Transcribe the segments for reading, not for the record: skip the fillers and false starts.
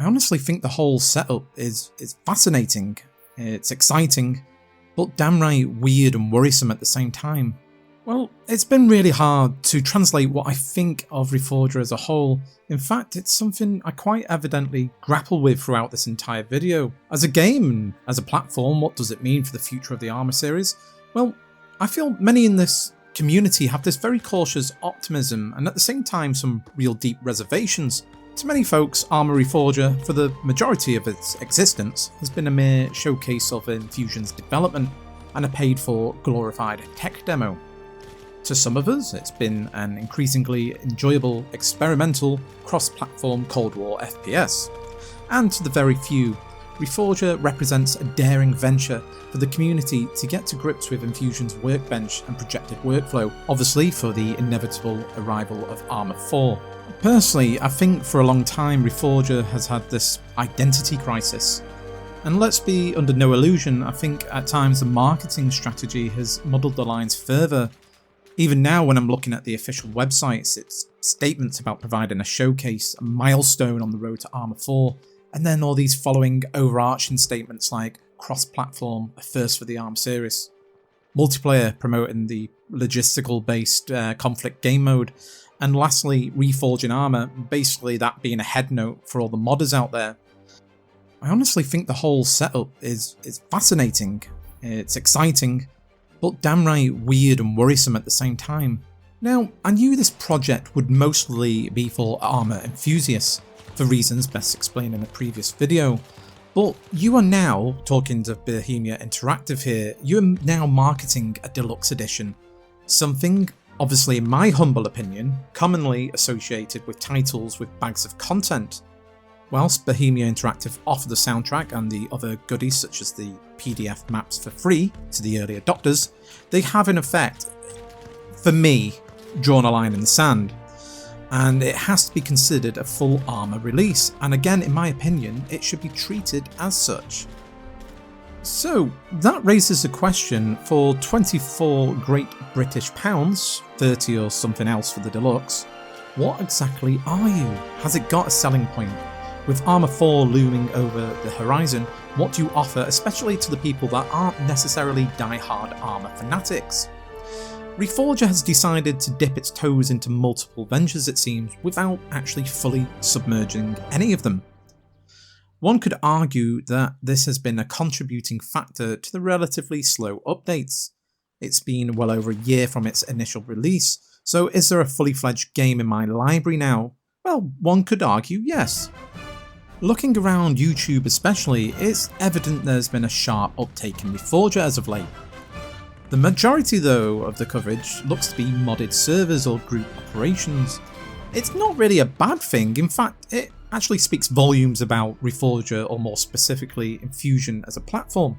I honestly think the whole setup is fascinating, it's exciting, but damn right weird and worrisome at the same time. Well, it's been really hard to translate what I think of Reforger as a whole. In fact, it's something I quite evidently grapple with throughout this entire video. As a game and as a platform, what does it mean for the future of the Arma series? Well, I feel many in this community have this very cautious optimism and at the same time some real deep reservations. To many folks, Arma Reforger, for the majority of its existence, has been a mere showcase of Infusion's development and a paid-for, glorified tech demo. To some of us, it's been an increasingly enjoyable, experimental, cross-platform Cold War FPS. And to the very few, Reforger represents a daring venture for the community to get to grips with Infusion's workbench and projected workflow, obviously for the inevitable arrival of Arma 4. Personally, I think for a long time Reforger has had this identity crisis. And let's be under no illusion, I think at times the marketing strategy has muddled the lines further. Even now when I'm looking at the official websites, it's statements about providing a showcase, a milestone on the road to Arma 4, and then all these following overarching statements like cross-platform, a first for the Arma series, multiplayer promoting the logistical based conflict game mode, and lastly Reforging Arma, basically that being a head note for all the modders out there. I honestly think the whole setup is fascinating, it's exciting, but damn right weird and worrisome at the same time. Now, I knew this project would mostly be for Arma enthusiasts, for reasons best explained in a previous video, but you are now, talking to Bohemia Interactive here, you are now marketing a deluxe edition, something, obviously in my humble opinion, commonly associated with titles with bags of content. Whilst Bohemia Interactive offer the soundtrack and the other goodies such as the PDF maps for free to the early adopters, they have in effect, for me, drawn a line in the sand. And it has to be considered a full Arma release, and again in my opinion it should be treated as such. So that raises a question: for 24 Great British pounds, 30 or something else for the deluxe, what exactly are you? Has it got a selling point? With Arma 4 looming over the horizon, what do you offer, especially to the people that aren't necessarily die-hard Arma fanatics? Reforger has decided to dip its toes into multiple ventures, it seems, without actually fully submerging any of them. One could argue that this has been a contributing factor to the relatively slow updates. It's been well over a year from its initial release, so is there a fully fledged game in my library now? Well, one could argue yes. Looking around YouTube especially, it's evident there's been a sharp uptake in Reforger as of late. The majority though of the coverage looks to be modded servers or group operations. It's not really a bad thing, in fact it actually speaks volumes about Reforger, or more specifically Infusion as a platform.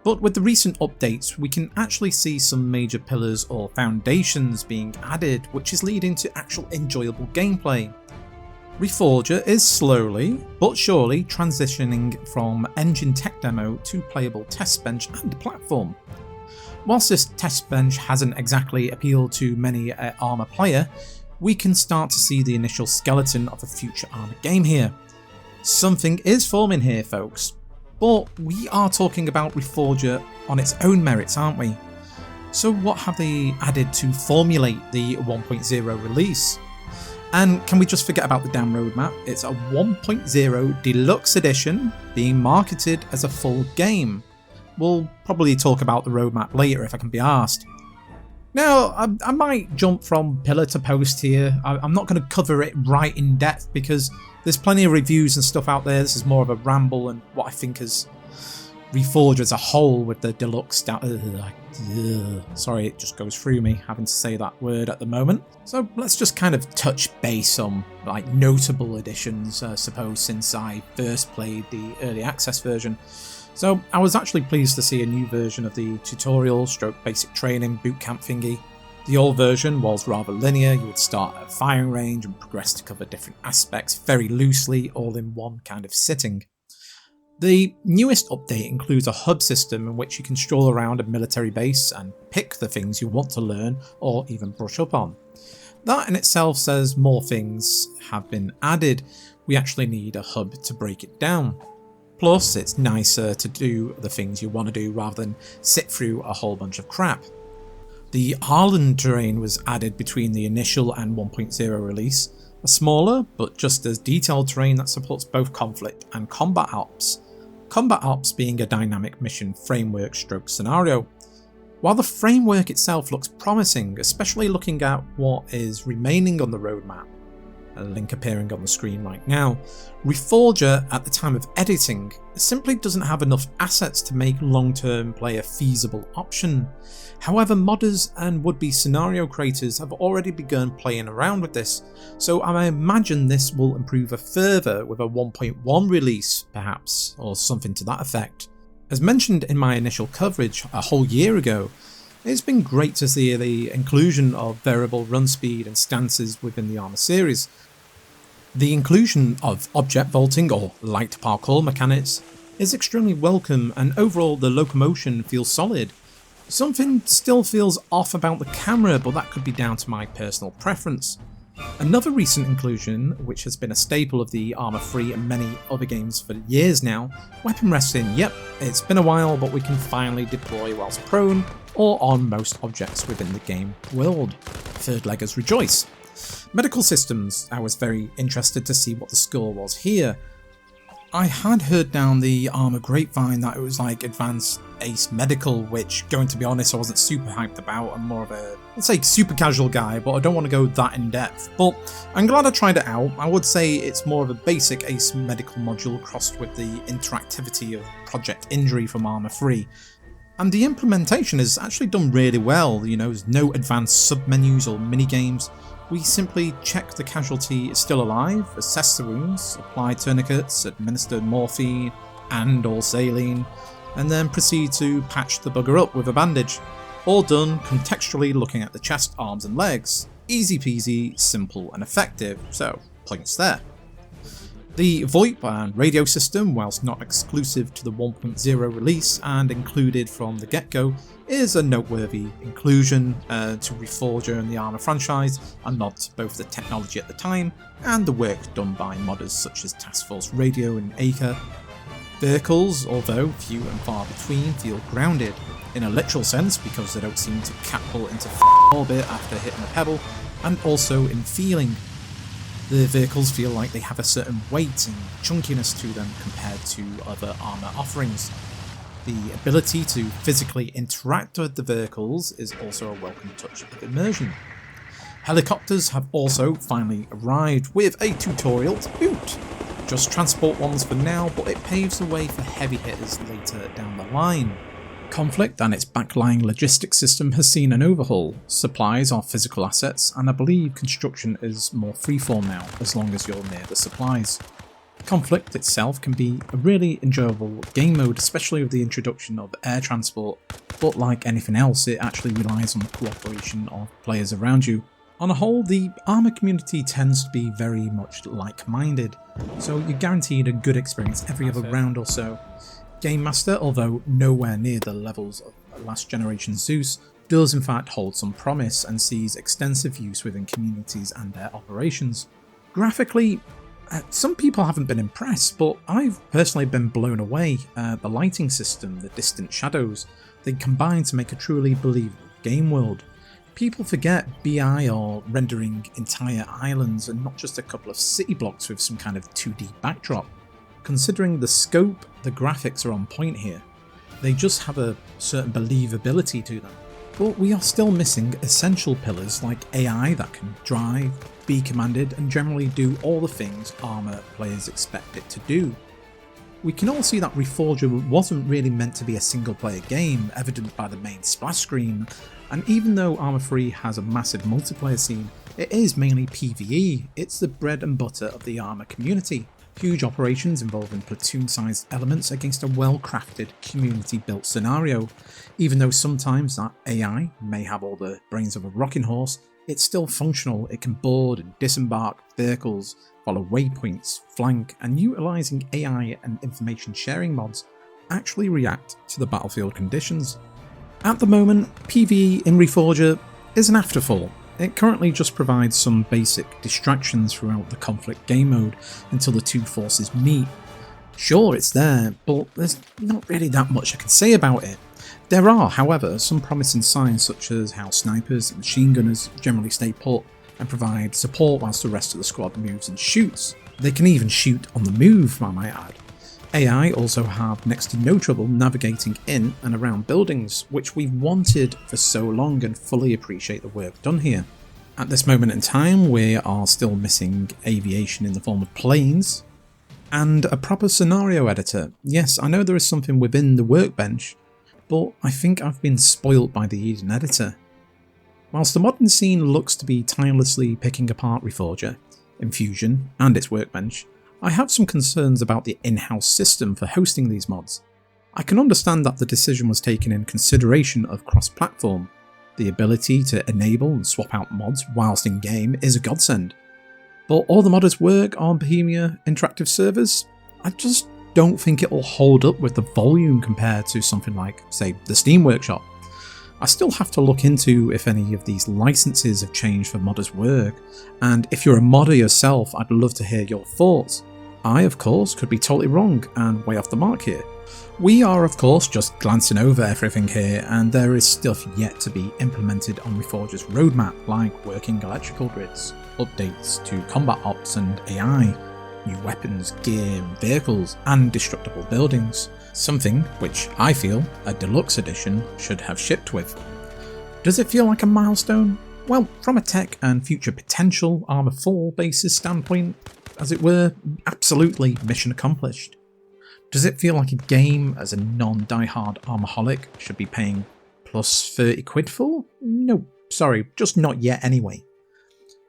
But with the recent updates we can actually see some major pillars or foundations being added, which is leading to actual enjoyable gameplay. Reforger is slowly but surely transitioning from engine tech demo to playable test bench and platform. Whilst this test bench hasn't exactly appealed to many Arma player, we can start to see the initial skeleton of a future Arma game here. Something is forming here folks, but we are talking about Reforger on its own merits, aren't we? So what have they added to formulate the 1.0 release? And can we just forget about the damn roadmap? It's a 1.0 deluxe edition being marketed as a full game. We'll probably talk about the roadmap later if I can be asked. Now, I might jump from pillar to post here. I'm not going to cover it right in depth because there's plenty of reviews and stuff out there. This is more of a ramble and what I think is Reforger as a whole with the deluxe sorry, it just goes through me having to say that word at the moment. So let's just kind of touch base on like notable additions, I suppose, since I first played the early access version. So I was actually pleased to see a new version of the tutorial stroke basic training bootcamp thingy. The old version was rather linear. You would start at a firing range and progress to cover different aspects very loosely, all in one kind of sitting. The newest update includes a hub system in which you can stroll around a military base and pick the things you want to learn or even brush up on. That in itself says more things have been added, we actually need a hub to break it down. Plus, it's nicer to do the things you want to do rather than sit through a whole bunch of crap. The Ireland terrain was added between the initial and 1.0 release, a smaller but just as detailed terrain that supports both conflict and combat ops. Combat ops being a dynamic mission framework stroke scenario. While the framework itself looks promising, especially looking at what is remaining on the roadmap, a link appearing on the screen right now, Reforger at the time of editing simply doesn't have enough assets to make long-term play a feasible option. However, modders and would-be scenario creators have already begun playing around with this, so I imagine this will improve further with a 1.1 release perhaps, or something to that effect. As mentioned in my initial coverage a whole year ago, it's been great to see the inclusion of variable run speed and stances within the Arma series. The inclusion of object vaulting or light parkour mechanics is extremely welcome, and overall the locomotion feels solid. Something still feels off about the camera, but that could be down to my personal preference. Another recent inclusion, which has been a staple of the Arma 3 and many other games for years now, weapon resting. Yep, it's been a while, but we can finally deploy whilst prone or on most objects within the game world. Third leggers rejoice. Medical systems, I was very interested to see what the score was here. I had heard down the Arma grapevine that it was like advanced ace medical, which, going to be honest, I wasn't super hyped about. I'm more of a, let's say, super casual guy, but I don't want to go that in depth. But I'm glad I tried it out. I would say it's more of a basic ace medical module crossed with the interactivity of Project Injury from Arma 3. And the implementation is actually done really well. There's no advanced submenus or minigames. We simply check the casualty is still alive, assess the wounds, apply tourniquets, administer morphine and or saline, and then proceed to patch the bugger up with a bandage. All done contextually looking at the chest, arms and legs. Easy peasy, simple and effective, so points there. The VoIP and radio system, whilst not exclusive to the 1.0 release and included from the get-go, is a noteworthy inclusion to Reforger and the Arma franchise, and nod to both the technology at the time and the work done by modders such as Task Force Radio and Acre. Vehicles, although few and far between, feel grounded, in a literal sense because they don't seem to catapult into orbit after hitting a pebble, and also in feeling. The vehicles feel like they have a certain weight and chunkiness to them compared to other Arma offerings. The ability to physically interact with the vehicles is also a welcome touch of immersion. Helicopters have also finally arrived with a tutorial to boot. Just transport ones for now, but it paves the way for heavy hitters later down the line. Conflict and its backlying logistics system has seen an overhaul. Supplies are physical assets, and I believe construction is more freeform now, as long as you're near the supplies. Conflict itself can be a really enjoyable game mode, especially with the introduction of air transport, but like anything else, it actually relies on the cooperation of players around you. On a whole, the Arma community tends to be very much like-minded, so you're guaranteed a good experience every other round or so. Game Master, although nowhere near the levels of last generation Zeus, does in fact hold some promise and sees extensive use within communities and their operations. Graphically, some people haven't been impressed, but I've personally been blown away. The lighting system, the distant shadows, they combine to make a truly believable game world. People forget BI are rendering entire islands and not just a couple of city blocks with some kind of 2D backdrop. Considering the scope, the graphics are on point here. They just have a certain believability to them. But we are still missing essential pillars like AI that can drive, be commanded, and generally do all the things Arma players expect it to do. We can all see that Reforger wasn't really meant to be a single player game, evident by the main splash screen, and even though Arma 3 has a massive multiplayer scene, it is mainly PvE. It's the bread and butter of the Arma community. Huge operations involving platoon-sized elements against a well-crafted, community-built scenario. Even though sometimes that AI may have all the brains of a rocking horse, it's still functional. It can board and disembark vehicles, follow waypoints, flank, and utilising AI and information sharing mods actually react to the battlefield conditions. At the moment, PvE in Reforger is an afterthought. It currently just provides some basic distractions throughout the conflict game mode until the two forces meet. Sure, it's there, but there's not really that much I can say about it. There are, however, some promising signs such as how snipers and machine gunners generally stay put and provide support whilst the rest of the squad moves and shoots. They can even shoot on the move, I might add. AI also have next to no trouble navigating in and around buildings, which we've wanted for so long and fully appreciate the work done here. At this moment in time, we are still missing aviation in the form of planes, and a proper scenario editor. Yes, I know there is something within the workbench, but I think I've been spoilt by the Eden editor. Whilst the modern scene looks to be tirelessly picking apart Reforger, Infusion, and its workbench, I have some concerns about the in-house system for hosting these mods. I can understand that the decision was taken in consideration of cross-platform. The ability to enable and swap out mods whilst in-game is a godsend. But all the modders work on Bohemia Interactive servers? I just don't think it'll hold up with the volume compared to something like, say, the Steam Workshop. I still have to look into if any of these licenses have changed for modders' work, and if you're a modder yourself, I'd love to hear your thoughts. I, of course, could be totally wrong and way off the mark here. We are, of course, just glancing over everything here, and there is stuff yet to be implemented on Reforger's roadmap, like working electrical grids, updates to combat ops and AI, new weapons, gear, vehicles, and destructible buildings. Something which I feel a Deluxe edition should have shipped with. Does it feel like a milestone? Well, from a tech and future potential Arma 4 basis standpoint, as it were, absolutely mission accomplished. Does it feel like a game as a non-diehard Armaholic should be paying plus 30 quid for? No, sorry, just not yet anyway.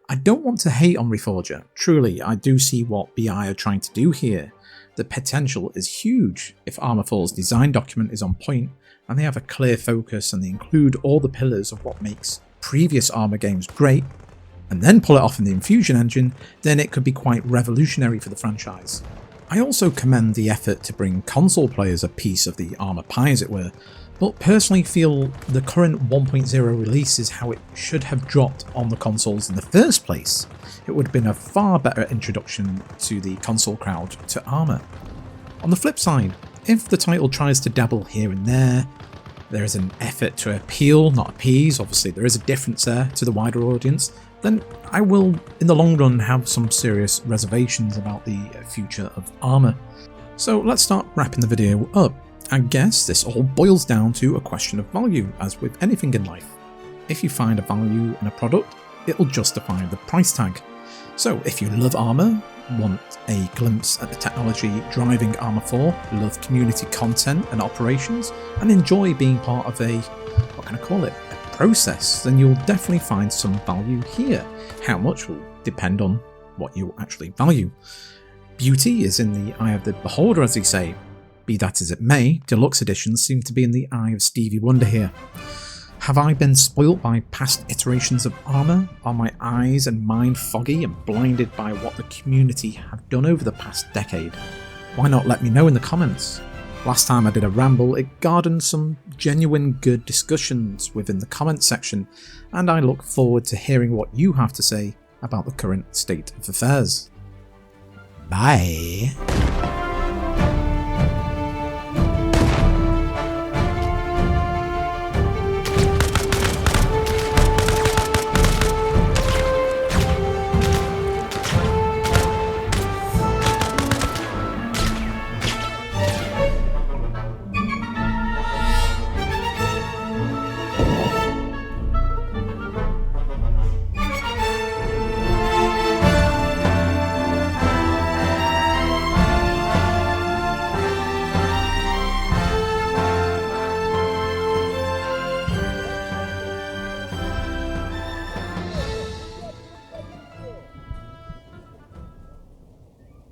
I don't want to hate on Reforger, truly I do see what BI are trying to do here. The potential is huge if Arma 4's design document is on point and they have a clear focus and they include all the pillars of what makes previous Arma games great, and then pull it off in the Infusion engine, then it could be quite revolutionary for the franchise. I also commend the effort to bring console players a piece of the Arma pie as it were, but personally feel the current 1.0 release is how it should have dropped on the consoles in the first place. It would have been a far better introduction to the console crowd to Arma. On the flip side, if the title tries to dabble here and there is an effort to appeal, not appease, obviously there is a difference there to the wider audience, then I will in the long run have some serious reservations about the future of Arma. So let's start wrapping the video up. I guess this all boils down to a question of value, as with anything in life. If you find a value in a product, it will justify the price tag. So if you love Arma, want a glimpse at the technology driving Arma 4, love community content and operations, and enjoy being part of a, what can I call it, a process, then you'll definitely find some value here. How much will depend on what you actually value. Beauty is in the eye of the beholder, as they say. Be that as it may, Deluxe editions seem to be in the eye of Stevie Wonder here. Have I been spoilt by past iterations of Arma? Are my eyes and mind foggy and blinded by what the community have done over the past decade? Why not let me know in the comments? Last time I did a ramble, it garnered some genuine good discussions within the comments section, and I look forward to hearing what you have to say about the current state of affairs. Bye!